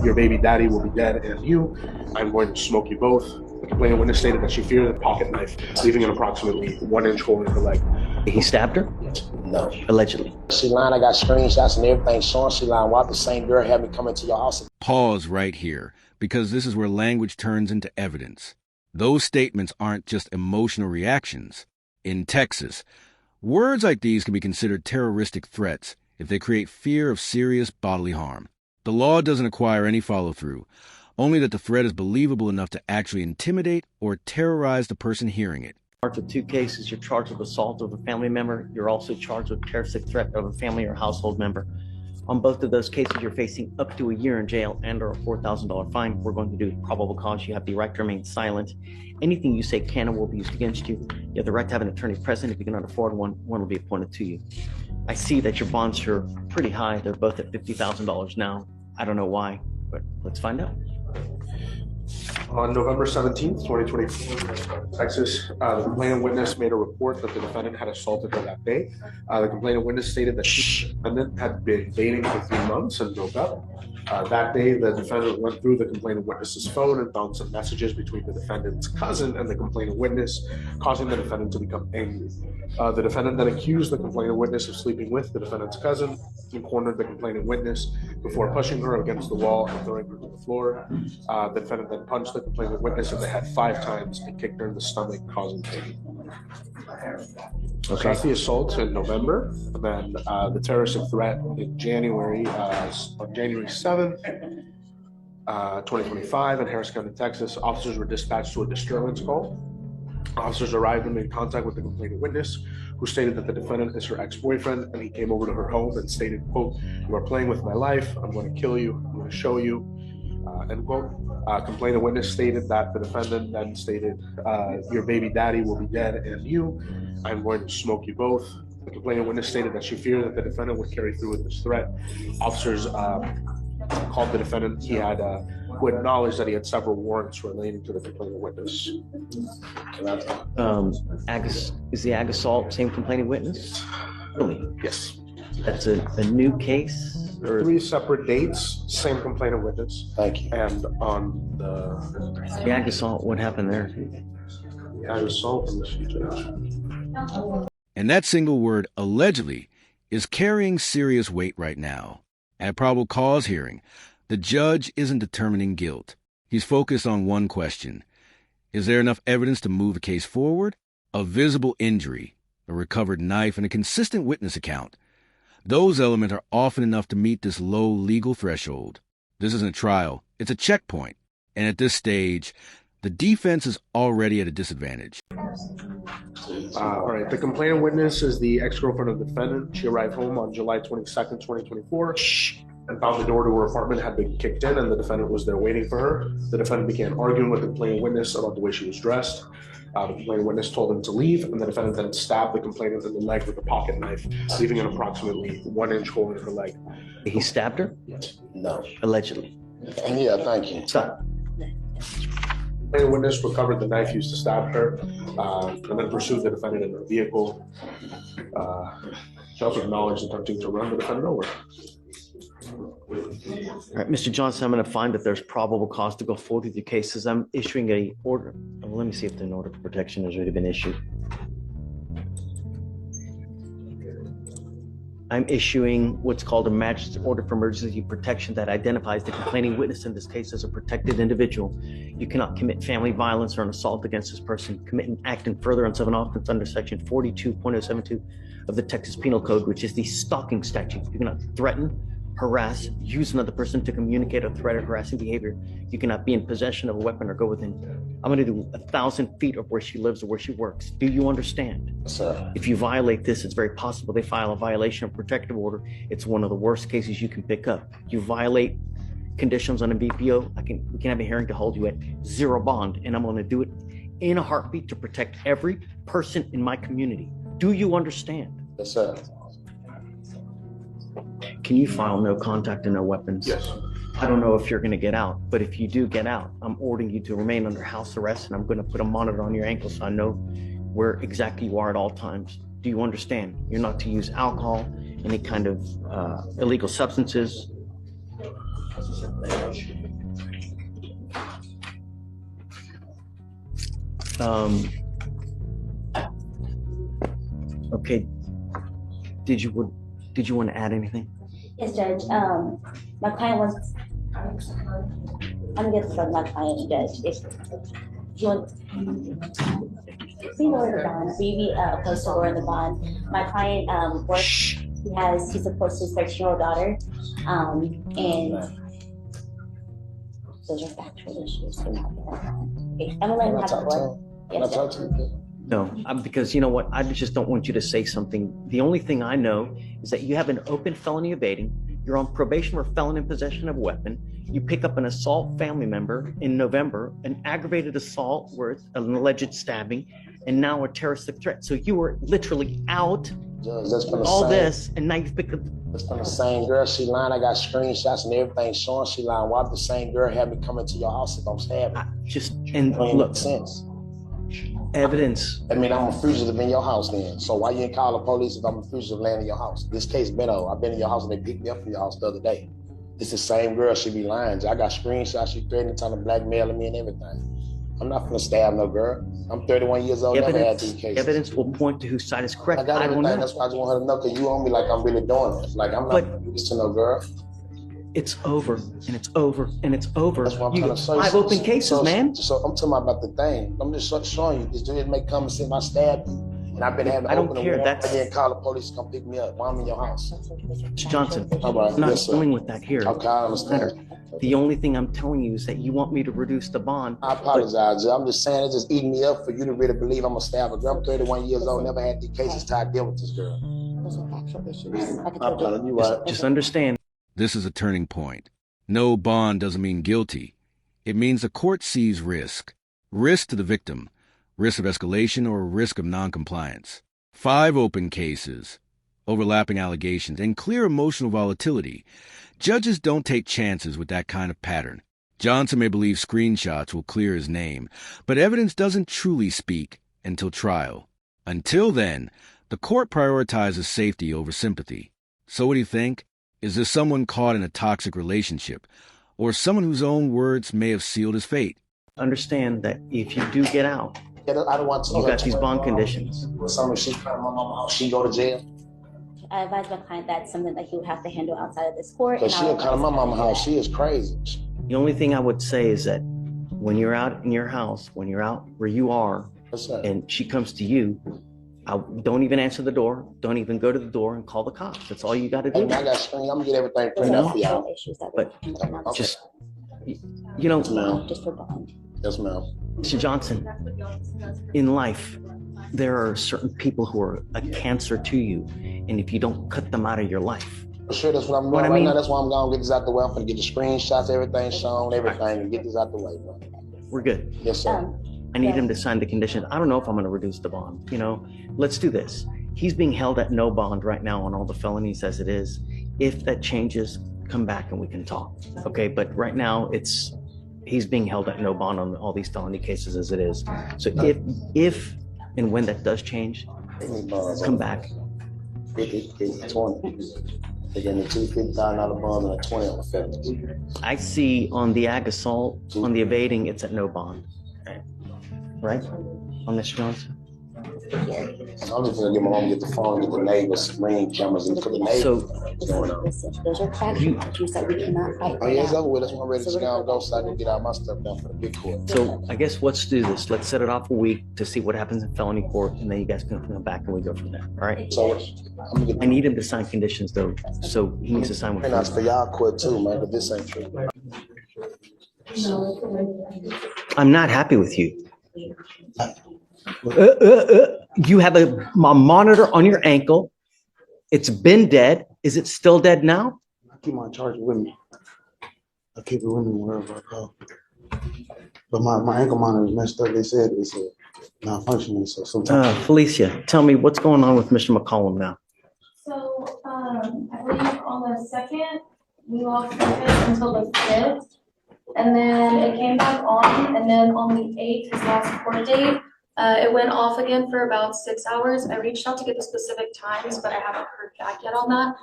Your baby daddy will be dead and you. I'm going to smoke you both. The complainant witness stated that she feared the pocket knife, leaving an approximately 1 inch hole in her leg. He stabbed her? No. Allegedly. She lying. I got screenshots and everything showing she lying. Why the same girl had me come into your house? Pause right here, because this is where language turns into evidence. Those statements aren't just emotional reactions. In Texas, words like these can be considered terroristic threats if they create fear of serious bodily harm. The law doesn't require any follow-through, only that the threat is believable enough to actually intimidate or terrorize the person hearing it. Charged with 2 cases. You're charged with assault of a family member. You're also charged with terroristic threat of a family or household member. On both of those cases, you're facing up to a year in jail and or a $4,000 fine. We're going to do probable cause. You have the right to remain silent. Anything you say can and will be used against you. You have the right to have an attorney present. If you cannot afford one, one will be appointed to you. I see that your bonds are pretty high. They're both at $50,000 now. I don't know why, but let's find out. On November 17th, 2024, Texas, the complainant witness made a report that the defendant had assaulted her that day. The complainant witness stated that she and the defendant had been dating for 3 months and broke up. That day, the defendant went through the complainant witness's phone and found some messages between the defendant's cousin and the complainant witness, causing the defendant to become angry. The defendant then accused the complainant witness of sleeping with the defendant's cousin and cornered the complainant witness before pushing her against the wall and throwing her to the floor. The defendant then punched the complainant witness in the head 5 times and kicked her in the stomach, causing pain. So that's the assault in November. And then the terroristic threat in January, on January 7th, 2025 in Harris County, Texas, officers were dispatched to a disturbance call. Officers arrived and made contact with the complainant witness, who stated that the defendant is her ex-boyfriend, and he came over to her home and stated, quote, "You are playing with my life. I'm going to kill you. I'm going to show you," end quote. Complainant witness stated that the defendant then stated, "Your baby daddy will be dead and you. I'm going to smoke you both." The complainant witness stated that she feared that the defendant would carry through with this threat. Officers called the defendant. Who acknowledged that he had several warrants relating to the complainant witness. Is the ag assault same complaining witness? Really? Yes. That's a new case? Or 3 separate dates, same complainant witness. Thank you. And on the ag assault, what happened there? ag assault, And that single word, allegedly, is carrying serious weight right now. At probable cause hearing, the judge isn't determining guilt. He's focused on one question. Is there enough evidence to move a case forward? A visible injury, a recovered knife, and a consistent witness account. Those elements are often enough to meet this low legal threshold. This isn't a trial. It's a checkpoint. And at this stage, the defense is already at a disadvantage. All right. The complainant witness is the ex-girlfriend of the defendant. She arrived home on July 22nd, 2024. And found the door to her apartment had been kicked in, and the defendant was there waiting for her. The defendant began arguing with the complainant witness about the way she was dressed. The complainant witness told him to leave, and the defendant then stabbed the complainant in the leg with a pocket knife, leaving an approximately 1 inch hole in her leg. He stabbed her? Yes. No. Allegedly. Yeah, thank you. Stop. The complainant witness recovered the knife used to stab her, and then pursued the defendant in her vehicle. She also acknowledged attempting to run the defendant over. All right, Mr. Johnson, I'm going to find that there's probable cause to go forward with your cases. I'm issuing a order. Well, let me see if an order for protection has already been issued. I'm issuing what's called a magistrate order for emergency protection that identifies the complaining witness in this case as a protected individual. You cannot commit family violence or an assault against this person, commit an act in furtherance of an offense under section 42.072 of the Texas Penal Code, which is the stalking statute. You cannot threaten, harass, use another person to communicate a threat or harassing behavior. You cannot be in possession of a weapon or go within. I'm going to do 1,000 feet of where she lives or where she works. Do you understand? Yes, sir. If you violate this, it's very possible they file a violation of protective order. It's one of the worst cases you can pick up. You violate conditions on a BPO, we can have a hearing to hold you at 0 bond, and I'm going to do it in a heartbeat to protect every person in my community. Do you understand? Yes, sir. Can you file no contact and no weapons? Yes. I don't know if you're going to get out, but if you do get out, I'm ordering you to remain under house arrest, and I'm going to put a monitor on your ankle so I know where exactly you are at all times. Do you understand? You're not to use alcohol, any kind of illegal substances, Okay. Did you want to add anything? Yes, Judge. My client was. I'm going to from my client, Judge. If you want, we lower the bond. We opposed to lower the bond. My client works. He supports his 13-year-old daughter, and those are factual issues. Okay, I'm gonna let him have the floor. Yes, Judge. No, because you know what? I just don't want you to say something. The only thing I know is that you have an open felony evading. You're on probation for felon in possession of a weapon. You pick up an assault family member in November, an aggravated assault where it's an alleged stabbing, and now a terroristic threat. So you were literally out all this, and now you've picked up. It's from the same girl. She lying. I got screenshots and everything showing she lying. Why the same girl had me coming to your house if I'm stabbing? Look, sense. Evidence. I mean, I'm a fugitive in your house then. So why you ain't call the police if I'm a fugitive landing in your house? This case been over. I've been in your house and they picked me up from your house the other day. It's the same girl. She be lying. I got screenshots. She threatening, trying to blackmail me and everything. I'm not gonna stab no girl. I'm 31 years old. Never had these cases. Evidence will point to whose side is correct. I got everything. That's why I just want her to know, because you owe me like I'm really doing this. Like I'm not gonna do this to no girl. It's over, and it's over, and it's over. That's what I'm trying to show you. 5 open cases, man. So I'm talking about the thing. I'm just showing you. It make common sense. I stabbed you, and I've been having. I don't care. That's. And then call the police to come pick me up while I'm in your house. Johnson, all right. I'm not dealing with that here. Okay, I understand. The only thing I'm telling you is that you want me to reduce the bond. I apologize. I'm just saying it's just eating me up for you to really believe I'm a stabber. I'm 31 years old. Never had these cases till I deal with this girl. Those are factual issues. I can apologize. You right. Just understand. This is a turning point. No bond doesn't mean guilty. It means the court sees risk. Risk to the victim, risk of escalation, or risk of noncompliance. 5 open cases, overlapping allegations, and clear emotional volatility. Judges don't take chances with that kind of pattern. Johnson may believe screenshots will clear his name, but evidence doesn't truly speak until trial. Until then, the court prioritizes safety over sympathy. So what do you think? Is this someone caught in a toxic relationship, or someone whose own words may have sealed his fate? Understand that if you do get out, I don't want to. You got these bond conditions. Someone she come to my mama house, she go to jail. I advise my client that's something that he would have to handle outside of this court. Because she'll come to my mama house. She is crazy. The only thing I would say is that when you're out in your house, when you're out where you are, and she comes to you, don't even answer the door. Don't even go to the door and call the cops. That's all you got to do. Hey, I got screen. I'm gonna get everything printed out for y'all. But okay. Just, you know, ma'am. Just for bond. Yes, ma'am. Mr. Johnson, in life, there are certain people who are a cancer to you, and if you don't cut them out of your life. For sure, that's what I'm doing right now. That's why I'm gonna get this out the way. I'm gonna get the screenshots, everything shown, everything, and get this out the way, bro. We're good. Yes, sir. I need him to sign the conditions. I don't know if I'm going to reduce the bond. You know, let's do this. He's being held at no bond right now on all the felonies as it is. If that changes, come back and we can talk. Okay, but right now he's being held at no bond on all these felony cases as it is. So if and when that does change, come back. 50, 20. They gave me $250,000 bond and a 20 on the felony. I see on the ag assault, on the evading, it's at no bond. Right? On Mr. Johnson? I'm just gonna get my mom, get the phone, get the neighbors, ring cameras, and put the neighbors. Those are factual issues that we cannot fight. Oh yeah, it's over with. That's why I'm ready to go so I can get all my stuff done for the big court. So I guess let's do this. Let's set it off a week to see what happens in felony court, and then you guys can come back and we go from there. All right? So I need him to sign conditions though, so he needs to sign with. And that's for y'all court too, man. But this ain't true. I'm not happy with you. You have a monitor on your ankle. It's been dead. Is it still dead now? I keep my charger with me. I keep it with me wherever I go. But my ankle monitor is messed up. They said it's not functioning. So sometimes. Felicia, tell me what's going on with Mr. McCollum now. So I believe on the 2nd, we lost service until the 5th. And then it came back on, and then on the 8th, his last court date, it went off again for about 6 hours. I reached out to get the specific times, but I haven't heard back yet on that.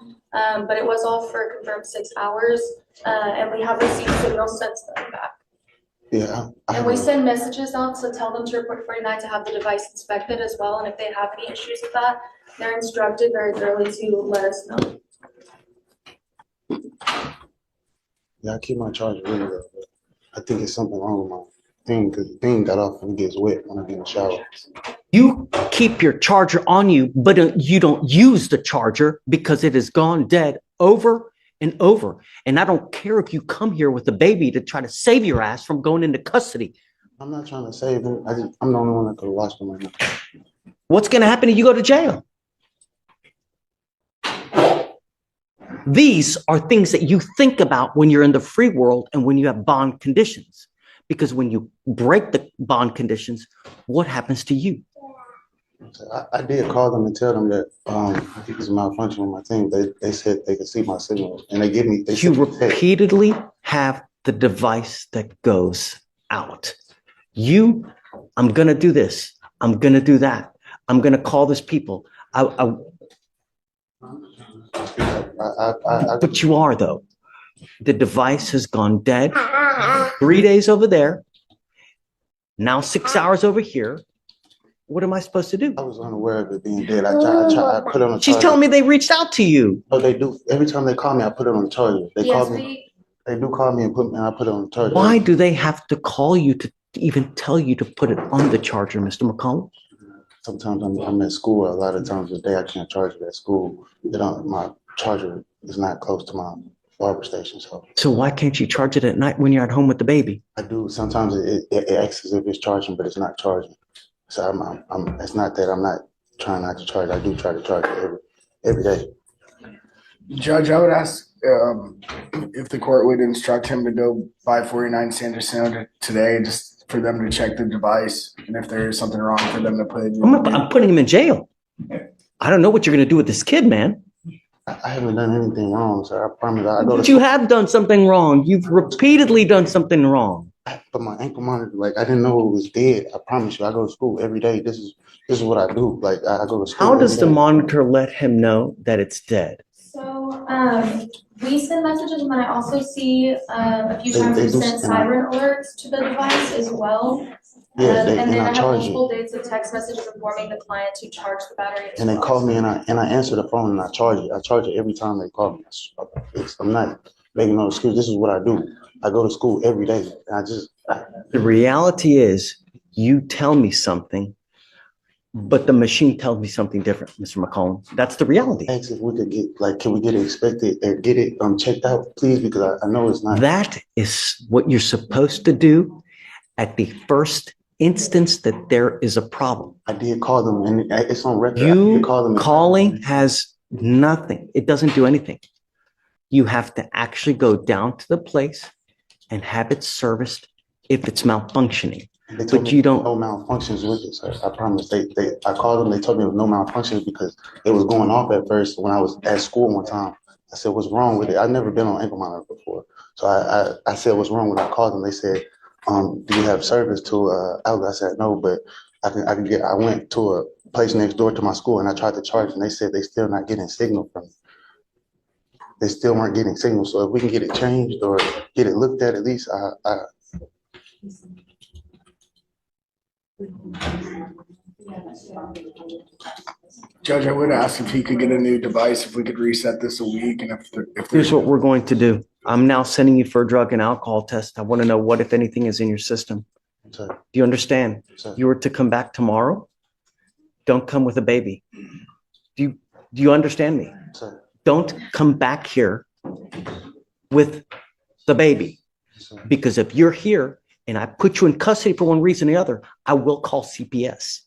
But it was off for a confirmed 6 hours. And we have received signals since then back. Yeah. And we send messages out to tell them to report 49 to have the device inspected as well. And if they have any issues with that, they're instructed very thoroughly to let us know. Yeah, I keep my charger really well, but I think it's something wrong with my thing because the thing got off and it gets wet when I get in the shower. You keep your charger on you, but you don't use the charger because it has gone dead over and over. And I don't care if you come here with a baby to try to save your ass from going into custody. I'm not trying to save him. I'm the only one that could have watched him right now. What's going to happen if you go to jail? These are things that you think about when you're in the free world and when you have bond conditions. Because when you break the bond conditions, what happens to you? I did call them and tell them that I think it's a malfunction with my thing. They said they could see my signal and they give me. You repeatedly have the device that goes out. I'm going to do this. I'm going to do that. I'm going to call this people. But you are, though. The device has gone dead. 3 days over there. Now 6 hours over here. What am I supposed to do? I was unaware of it being dead. I put it on the charger. She's telling me they reached out to you. No, they do. Every time they call me, I put it on the charger. They call me. They do call me and I put it on the charger. Why do they have to call you to even tell you to put it on the charger, Mr. McCollum? Sometimes I'm at school. A lot of times a day I can't charge it at school. My charger is not close to my barber station. So why can't you charge it at night when you're at home with the baby? I do. Sometimes it acts as if it's charging, but it's not charging. So it's not that I'm not trying not to charge. I do try to charge it every day. Judge, I would ask if the court would instruct him to go by 49 Sanderson today, just for them to check the device, and if there is something wrong, for them to put it in. I'm putting him in jail. I don't know what you're going to do with this kid, man. I haven't done anything wrong, sir. I promise. But you have done something wrong. You've repeatedly done something wrong. But my ankle monitor, I didn't know it was dead. I promise you, I go to school every day. This is what I do. I go to school. How does the monitor let him know that it's dead? So we send messages, and then I also see a few times we send siren alerts to the device as well. Yeah, and then I have multiple dates of text messages informing the client to charge the battery. And they call me and I answer the phone and I charge it. I charge it every time they call me. I'm not making no excuse. This is what I do. I go to school every day. The reality is you tell me something, but the machine tells me something different, Mr. McCollum. That's the reality. Ask if we could get, can we get it inspected and get it checked out, please? Because I know it's not. That is what you're supposed to do at the first instance that there is a problem. I did call them and it's on record. You calling has nothing. It doesn't do anything. You have to actually go down to the place and have it serviced if it's malfunctioning. But you don't. No malfunctions with it, sir. I promise. I called them. They told me there was no malfunctions because it was going off at first. When I was at school one time, I said, "What's wrong with it?" I've never been on ankle monitor before, so I said, "What's wrong with it?" I called them. They said, "Do you have service to outlet?" I said, "No, but I can get." I went to a place next door to my school and I tried to charge, and they said they still not getting signal from me. They still weren't getting signal. So if we can get it changed or get it looked at least, Judge, I would ask if he could get a new device, if we could reset this a week, and if Here's what we're going to do. I'm now sending you for a drug and alcohol test. I want to know what, if anything, is in your system. Sir. Do you understand? Sir. You were to come back tomorrow. Don't come with a baby. Do you understand me? Sir. Don't come back here with the baby. Sir. Because if you're here and I put you in custody for one reason or the other, I will call CPS.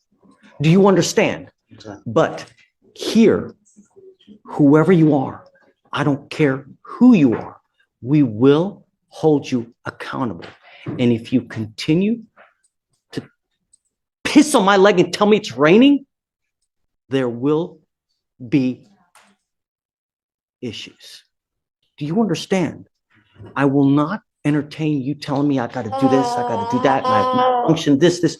Do you understand? Sir. But here, whoever you are, I don't care who you are, we will hold you accountable. And if you continue to piss on my leg and tell me it's raining, there will be issues. Do you understand? I will not entertain you telling me I got to do this, I got to do that, and I malfunction this.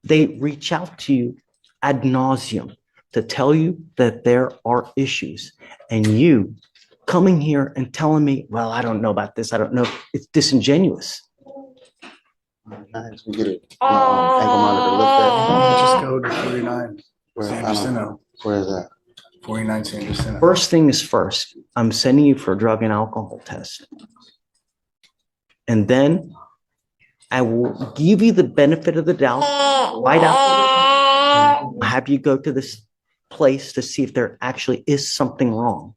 They reach out to you ad nauseum to tell you that there are issues, and you coming here and telling me, well, I don't know about this. I don't know. It's disingenuous. Nice. We get it. Ankle monitor looked Just go to 49 at. Sandersino. Where is that? 49 Sandersino. First thing is first, I'm sending you for a drug and alcohol test. And then I will give you the benefit of the doubt right after. Have you go to this place to see if there actually is something wrong.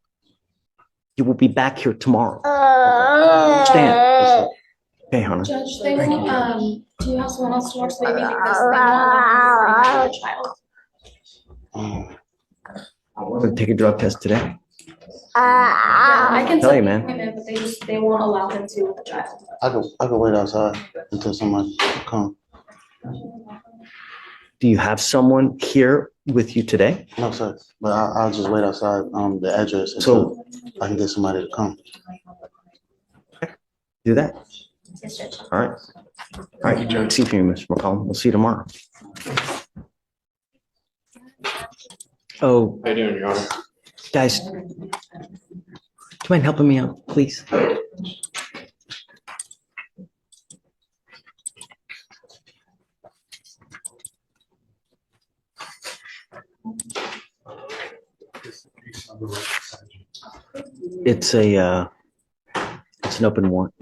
You will be back here tomorrow. Understand? Okay, Hunter. Judge, they won't, do you have someone else to watch the baby because they won't allow the child? I'm going to take a drug test today. Yeah, I can Tell set you, the man. appointment, but they won't allow him to with the child. I could wait outside until somebody come. Do you have someone here with you today? No, sir. But I'll just wait outside the address So- until I can get somebody to come. Do that. Yes, Judge. All right. All right, Judge. See you, Mr. McCollum. We'll see you tomorrow. Oh, How you doing, Your Honor? guys, do you mind helping me out, please? It's an open warrant.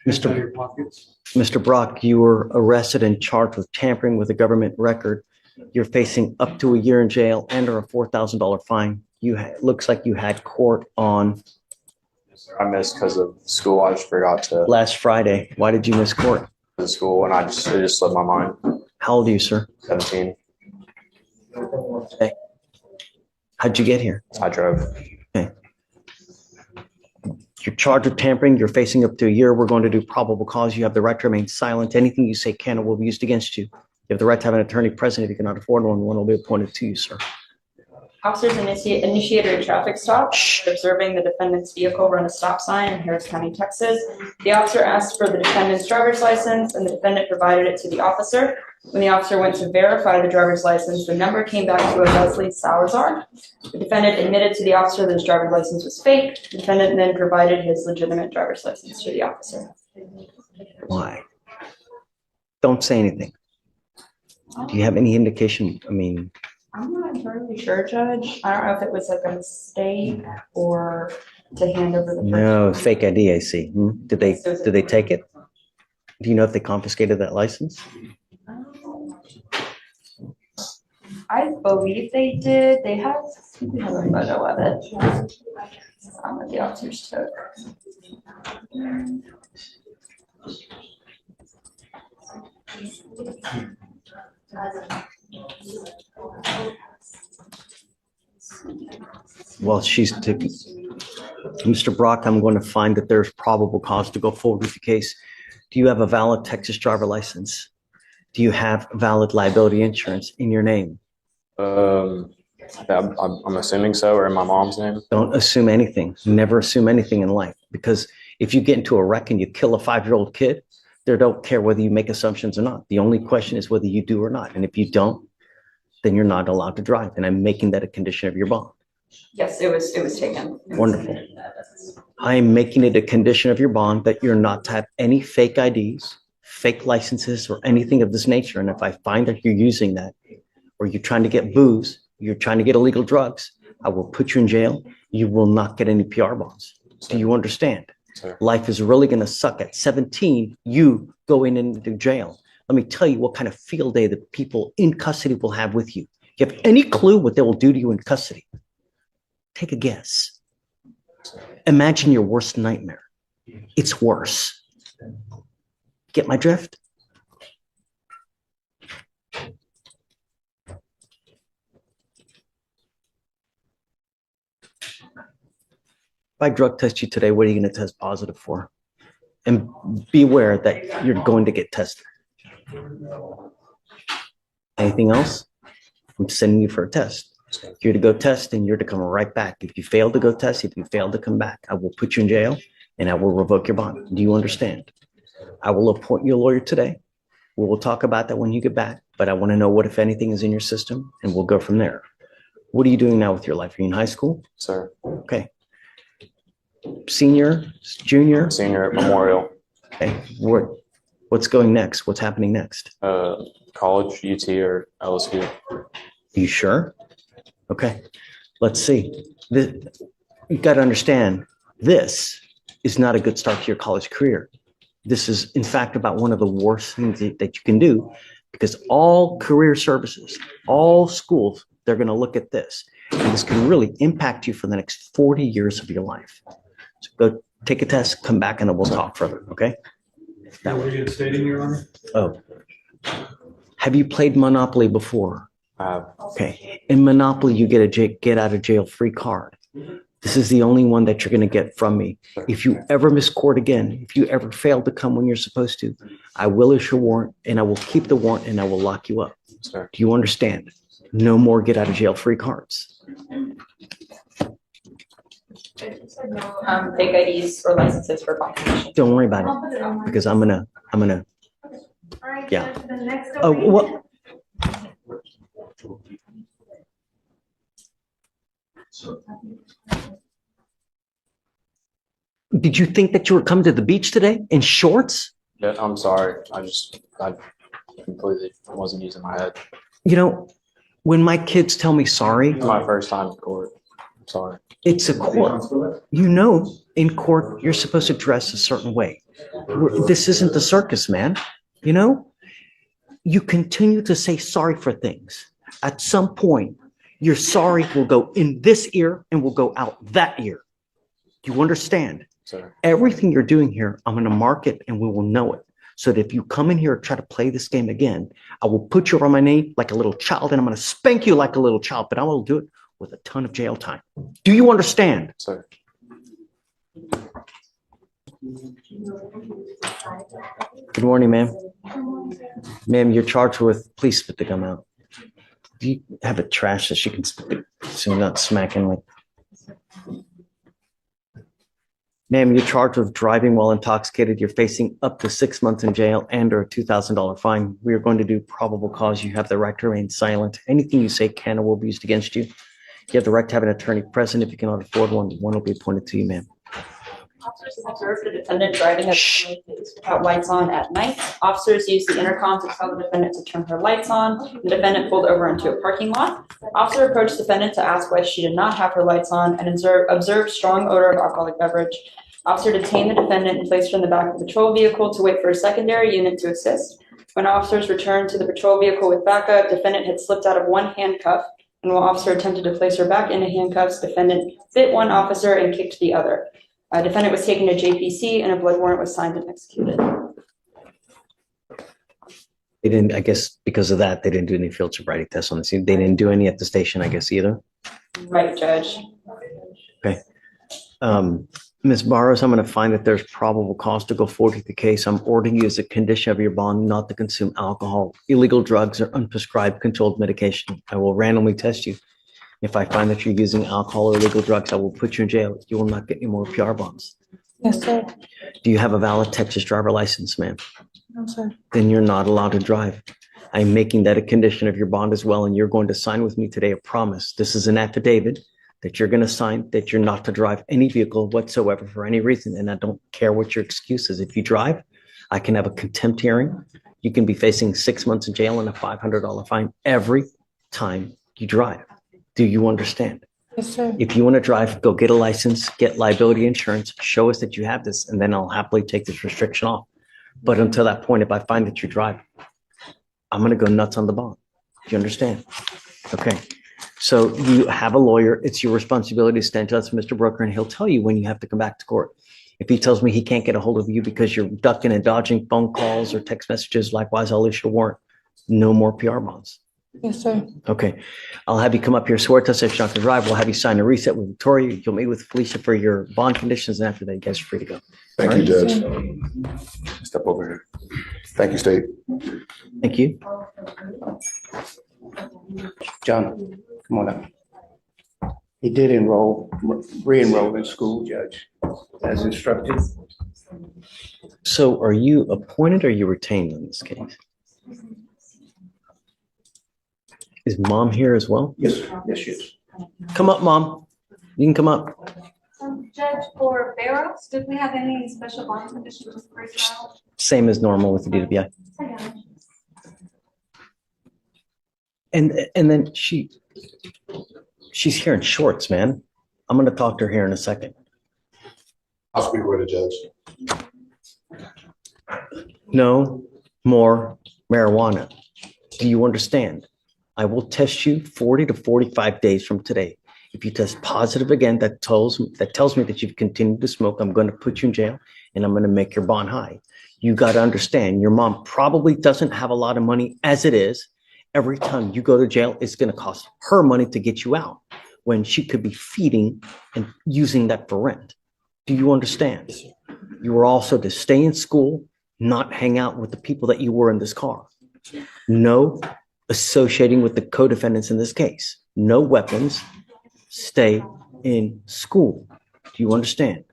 Mr. Brock, you were arrested and charged with tampering with a government record. You're facing up to a year in jail and or a $4,000 fine. Looks like you had court on I missed because of school. I just forgot to last Friday. Why did you miss court? the school, and it just slipped my mind. How old are you, sir? 17. How'd you get here? I drove. You're charged with tampering. You're facing up to a year. We're going to do probable cause. You have the right to remain silent. Anything you say can or will be used against you. You have the right to have an attorney present. If you cannot afford one will be appointed to you, sir. Officers initiated a traffic stop, observing the defendant's vehicle run a stop sign in Harris County, Texas. The officer asked for the defendant's driver's license, and the defendant provided it to the officer. When the officer went to verify the driver's license, the number came back to a Leslie Salazar. The defendant admitted to the officer that his driver's license was fake. The defendant then provided his legitimate driver's license to the officer. Why? Don't say anything. Do you have any indication? I mean, I'm not entirely sure, Judge. I don't know if it was like a mistake or to hand over the. no, fake ID, I see. Did they take it? Do you know if they confiscated that license? I believe they did. They have a photo of it that the officers took. Well, Mr. Brock, I'm going to find that there's probable cause to go forward with the case. Do you have a valid Texas driver license? Do you have valid liability insurance in your name? I'm assuming so, or in my mom's name. Don't assume anything. Never assume anything in life, because if you get into a wreck and you kill a 5-year-old kid, they don't care whether you make assumptions or not. The only question is whether you do or not. And if you don't, then you're not allowed to drive. And I'm making that a condition of your bond. Yes, it was taken. Wonderful. I am making it a condition of your bond that you're not to have any fake IDs, fake licenses, or anything of this nature. And if I find that you're using that, or you're trying to get booze, you're trying to get illegal drugs, I will put you in jail. You will not get any PR bonds. Do you understand? Sir. Life is really going to suck. At 17, you going into jail. Let me tell you what kind of field day the people in custody will have with you. You have any clue what they will do to you in custody? Take a guess. Imagine your worst nightmare. It's worse. Get my drift? If I drug test you today, what are you going to test positive for? And beware that you're going to get tested. Anything else? I'm sending you for a test. You're to go test and you're to come right back. If you fail to go test, if you fail to come back, I will put you in jail and I will revoke your bond. Do you understand? I will appoint you a lawyer today. We will talk about that when you get back, but I want to know what, if anything, is in your system, and we'll go from there. What are you doing now with your life? Are you in high school? Sir. Okay. Senior, junior? Senior at Memorial. Okay. What's going next? What's happening next? College, UT or LSU. You sure? Okay. Let's see. You got to understand, this is not a good start to your college career. This is, in fact, about one of the worst things that you can do, because all career services, all schools, they're going to look at this. And this can really impact you for the next 40 years of your life. So go take a test, come back, and then we'll talk further, okay? What were you stating, Your Honor? Oh. Have you played Monopoly before? Okay. In Monopoly, you get a get out of jail free card. This is the only one that you're going to get from me. If you ever miss court again, if you ever fail to come when you're supposed to, I will issue a warrant, and I will keep the warrant, and I will lock you up. Sir. Do you understand? No more get out of jail free cards. Fake IDs or licenses for population. Don't worry about it, because I'm gonna. Alright, Yeah. Judge, the next Oh, opening- what? Did you think that you were coming to the beach today in shorts? Yeah, I'm sorry. I completely wasn't using my head. You know, when my kids tell me sorry, It's my first time in court. I'm sorry. it's a court. You know, in court, you're supposed to dress a certain way. This isn't the circus, man. You know, you continue to say sorry for things. At some point, your sorry will go in this ear and will go out that ear. Do you understand? Sir. Everything you're doing here, I'm going to mark it and we will know it. So that if you come in here and try to play this game again, I will put you on my knee like a little child and I'm going to spank you like a little child, but I will do it with a ton of jail time. Do you understand? Sir. Good morning, ma'am. Ma'am, you're charged with, please spit the gum out. Do you have a trash that she can spit so you're not smacking like? Ma'am, you're charged with driving while intoxicated. You're facing up to 6 months in jail and or a $2,000 fine. We are going to do probable cause. You have the right to remain silent. Anything you say can or will be used against you. You have the right to have an attorney present. If you cannot afford one, one will be appointed to you, ma'am. Officers observed the defendant driving without lights on at night. Officers used the intercom to tell the defendant to turn her lights on. The defendant pulled over into a parking lot. Officer approached the defendant to ask why she did not have her lights on and observed strong odor of alcoholic beverage. Officer detained the defendant and placed her in the back of the patrol vehicle to wait for a secondary unit to assist. When officers returned to the patrol vehicle with backup, defendant had slipped out of one handcuff, and while officer attempted to place her back into handcuffs, defendant bit one officer and kicked the other. Defendant was taken to JPC and a blood warrant was signed and executed. They didn't, I guess because of that, they didn't do any field sobriety tests on the scene. They didn't do any at the station, I guess, either. Right, Judge. Okay. Ms. Barros, I'm going to find that there's probable cause to go forward with the case. I'm ordering you as a condition of your bond not to consume alcohol, illegal drugs, or unprescribed controlled medication. I will randomly test you. If I find that you're using alcohol or illegal drugs, I will put you in jail. You will not get any more PR bonds. Yes, sir. Do you have a valid Texas driver license, ma'am? No, sir. Then you're not allowed to drive. I'm making that a condition of your bond as well, and you're going to sign with me today a promise. This is an affidavit that you're going to sign that you're not to drive any vehicle whatsoever for any reason, and I don't care what your excuse is. If you drive, I can have a contempt hearing. You can be facing 6 months in jail and a $500 fine every time you drive. Do you understand? Yes, sir. If you want to drive, go get a license, get liability insurance, show us that you have this, and then I'll happily take this restriction off. But until that point, if I find that you drive, I'm going to go nuts on the bond. Do you understand? Okay. So you have a lawyer. It's your responsibility to stand to us, Mr. Brooker, and he'll tell you when you have to come back to court. If he tells me he can't get a hold of you because you're ducking and dodging phone calls or text messages, likewise, I'll issue a warrant. No more PR bonds. Yes, sir. Okay. I'll have you come up here, swear to us if you're not going to drive. We'll have you sign a reset with Victoria. You'll meet with Felicia for your bond conditions, and after that, you guys are free to go. Thank you, Judge. Step over here. Thank you, State. Thank you. John, come on up. He did re-enroll in school, Judge, as instructed. So are you appointed or are you retained in this case? Is mom here as well? Yes, yes, yes. Come up, mom. You can come up. Judge, for Barrows, did we have any special bond conditions for a child? Same as normal with the DWI. And then she's here in shorts, man. I'm gonna talk to her here in a second. I'll speak with the judge. No more marijuana. Do you understand? I will test you 40 to 45 days from today. If you test positive again, that tells me that you've continued to smoke. I'm going to put you in jail and I'm going to make your bond high. You got to understand, your mom probably doesn't have a lot of money as it is. Every time you go to jail, it's going to cost her money to get you out when she could be feeding and using that for rent. Do you understand? You are also to stay in school, not hang out with the people that you were in this car. No associating with the co-defendants in this case. No weapons. Stay in school. Do you understand?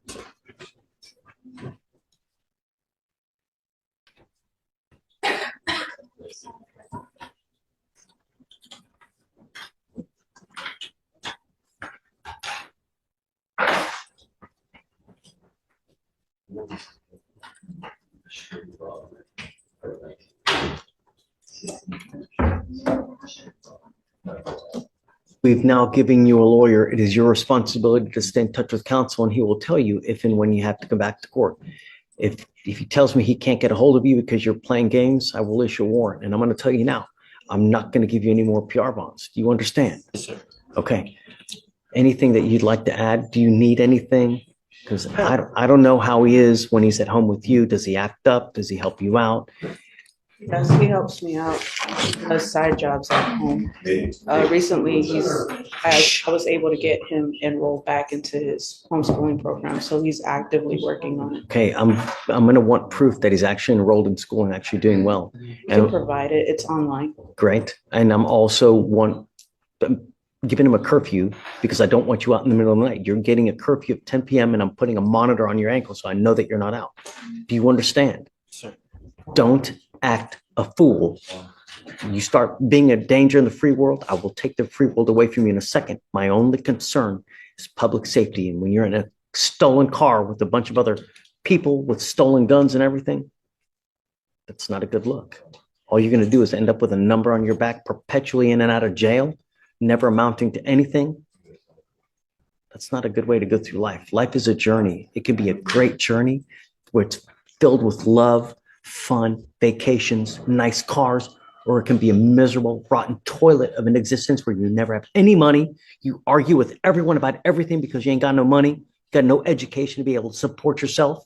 We've now given you a lawyer. It is your responsibility to stay in touch with counsel, and he will tell you if and when you have to come back to court. If he tells me he can't get a hold of you because you're playing games, I will issue a warrant. And I'm going to tell you now, I'm not going to give you any more PR bonds. Do you understand? Yes, sir. Okay. Anything that you'd like to add? Do you need anything? Because I don't know how he is when he's at home with you. Does he act up? Does he help you out? Yes, he helps me out. He does side jobs at home. Recently, I was able to get him enrolled back into his homeschooling program, so he's actively working on it. Okay, I'm going to want proof that he's actually enrolled in school and actually doing well. I can provide it. It's online. Great. And I'm also giving him a curfew because I don't want you out in the middle of the night. You're getting a curfew at 10 p.m. and I'm putting a monitor on your ankle so I know that you're not out. Do you understand? Sir. Don't act a fool. You start being a danger in the free world, I will take the free world away from you in a second. My only concern is public safety. And when you're in a stolen car with a bunch of other people with stolen guns and everything, that's not a good look. All you're going to do is end up with a number on your back, perpetually in and out of jail, never amounting to anything. That's not a good way to go through life. Life is a journey. It can be a great journey where it's filled with love, fun, vacations, nice cars, or it can be a miserable, rotten toilet of an existence where you never have any money. You argue with everyone about everything because you ain't got no money, got no education to be able to support yourself.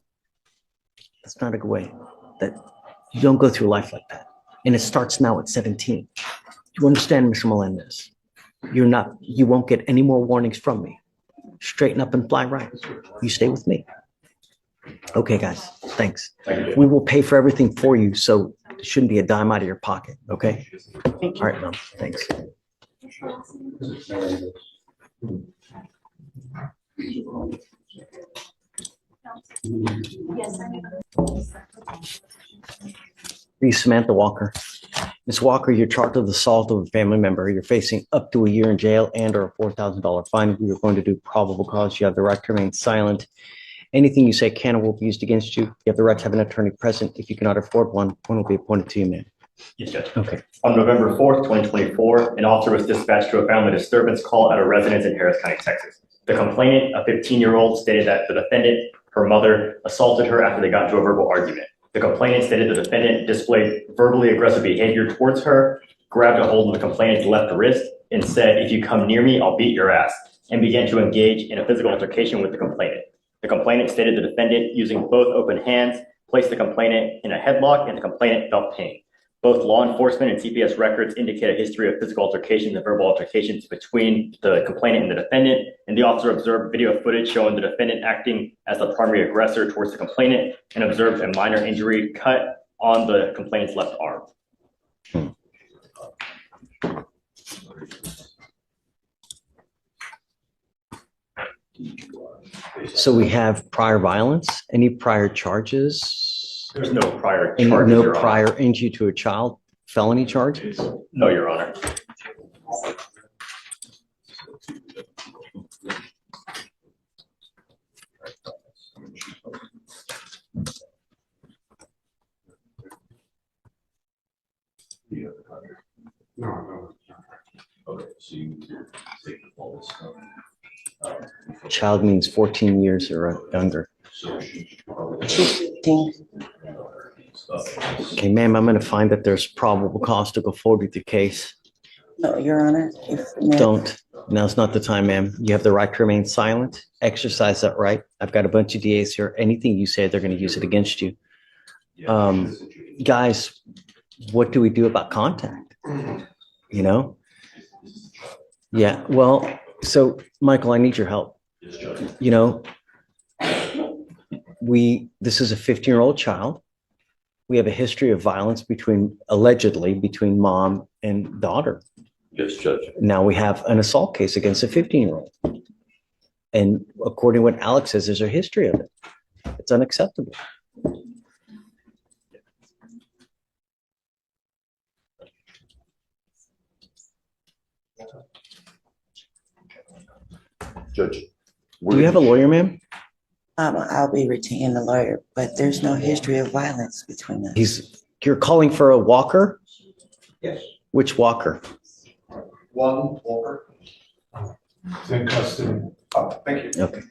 That's not a good way. That you don't go through life like that. And it starts now at 17. You understand, Mr. Melendez? You won't get any more warnings from me. Straighten up and fly right. You stay with me. Okay, guys, thanks. We will pay for everything for you, so it shouldn't be a dime out of your pocket, okay? All right, Mom, thanks. Please, Samantha Walker. Ms. Walker, you're charged with assault of a family member. You're facing up to a year in jail and or a $4,000 fine. We are going to do probable cause. You have the right to remain silent. Anything you say can or will be used against you. You have the right to have an attorney present. If you cannot afford one will be appointed to you, ma'am. Yes, Judge. Okay. On November 4th, 2024, an officer was dispatched to a family disturbance call at a residence in Harris County, Texas. The complainant, a 15-year-old, stated that the defendant, her mother, assaulted her after they got into a verbal argument. The complainant stated the defendant displayed verbally aggressive behavior towards her, grabbed a hold of the complainant's left wrist, and said, "If you come near me, I'll beat your ass," and began to engage in a physical altercation with the complainant. The complainant stated the defendant, using both open hands, placed the complainant in a headlock and the complainant felt pain. Both law enforcement and CPS records indicate a history of physical altercations and verbal altercations between the complainant and the defendant, and the officer observed video footage showing the defendant acting as the primary aggressor towards the complainant and observed a minor injury cut on the complainant's left arm. So we have prior violence, any prior charges? There's no prior Any, charges, no Your Honor. prior injury to a child, felony charges? No, Your Honor. No, no. Okay, so you take all this stuff. Child means 14 years or younger. Okay, ma'am, I'm going to find that there's probable cause to go forward with your case. No, Your Honor. Don't. Now's not the time, ma'am. You have the right to remain silent. Exercise that right. I've got a bunch of DAs here. Anything you say, they're going to use it against you. Guys, what do we do about contact? You know? Yeah, well, so Michael, I need your help. You know, this is a 15-year-old child. We have a history of violence allegedly between mom and daughter. Yes, Judge. Now we have an assault case against a 15-year-old. And according to what Alex says, there's a history of it. It's unacceptable. Judge. Do you have a lawyer, ma'am? I'll be retaining a lawyer, but there's no history of violence between us. You're calling for a walker? Yes. Which walker? One Walker. It's in custody. Oh, thank you. Okay.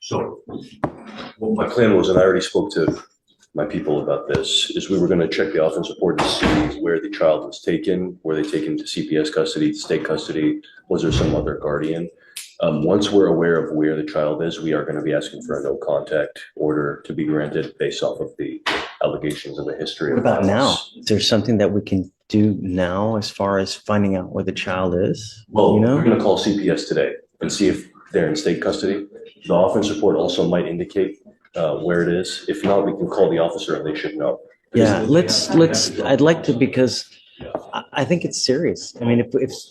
So, what my plan was, and I already spoke to my people about this, is we were going to check the offense report to see where the child was taken. Were they taken to CPS custody, state custody? Was there some other guardian? Once we're aware of where the child is, we are going to be asking for a no contact order to be granted based off of the allegations of the history. What about now? Is there something that we can do now as far as finding out where the child is? Well, you know? we're going to call CPS today and see if they're in state custody. The offense report also might indicate where it is. If not, we can call the officer and they should know. Yeah, I'd like to, because I think it's serious. I mean,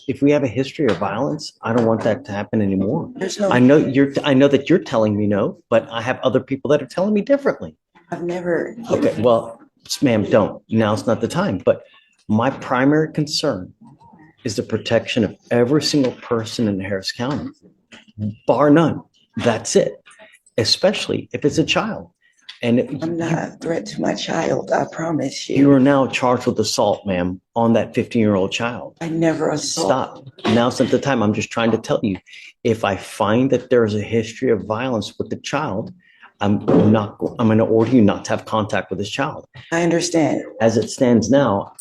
if we have a history of violence, I don't want that to happen anymore. I know that you're telling me no, but I have other people that are telling me differently. I've never. Okay, well, ma'am, don't. Now's not the time. But my primary concern is the protection of every single person in Harris County, bar none. That's it. Especially if it's a child. And I'm not a threat to my child, I promise you. You are now charged with assault, ma'am, on that 15-year-old child. I never assault. Stop. Now's not the time. I'm just trying to tell you, if I find that there is a history of violence with the child, I'm going to order you not to have contact with this child. I understand. As it stands now,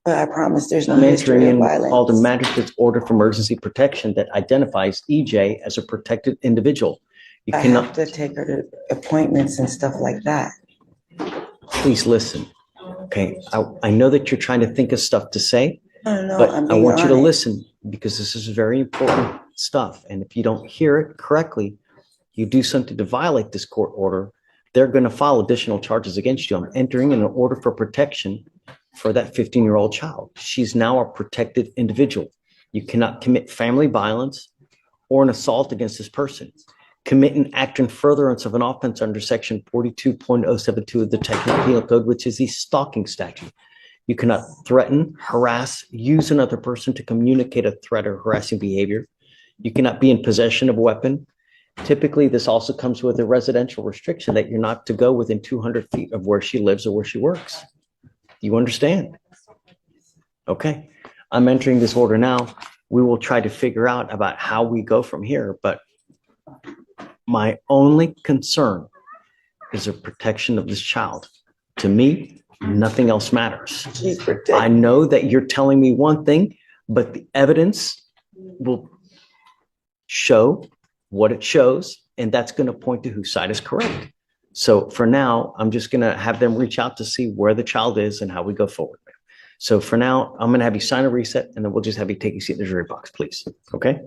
but I promise there's no I'm history entering of in violence. called a magistrate's order for emergency protection that identifies EJ as a protected individual. You I cannot have to take her to appointments and stuff like that. Please listen. Okay, I know that you're trying to think of stuff to say, No, but I'm I being want you to honest. listen, because this is very important stuff. And if you don't hear it correctly, you do something to violate this court order, they're going to file additional charges against you. I'm entering in an order for protection for that 15-year-old child. She's now a protected individual. You cannot commit family violence or an assault against this person. Commit an act in furtherance of an offense under section 42.072 of the Technical Penal Code, which is the stalking statute. You cannot threaten, harass, use another person to communicate a threat or harassing behavior. You cannot be in possession of a weapon. Typically, this also comes with a residential restriction that you're not to go within 200 feet of where she lives or where she works. You understand? Okay. I'm entering this order now. We will try to figure out about how we go from here, but my only concern is the protection of this child. To me, nothing else matters. I know that you're telling me one thing, but the evidence will show what it shows, and that's going to point to whose side is correct. So for now, I'm just going to have them reach out to see where the child is and how we go forward. So for now, I'm going to have you sign a reset, and then we'll just have you take a seat in the jury box, please. Okay?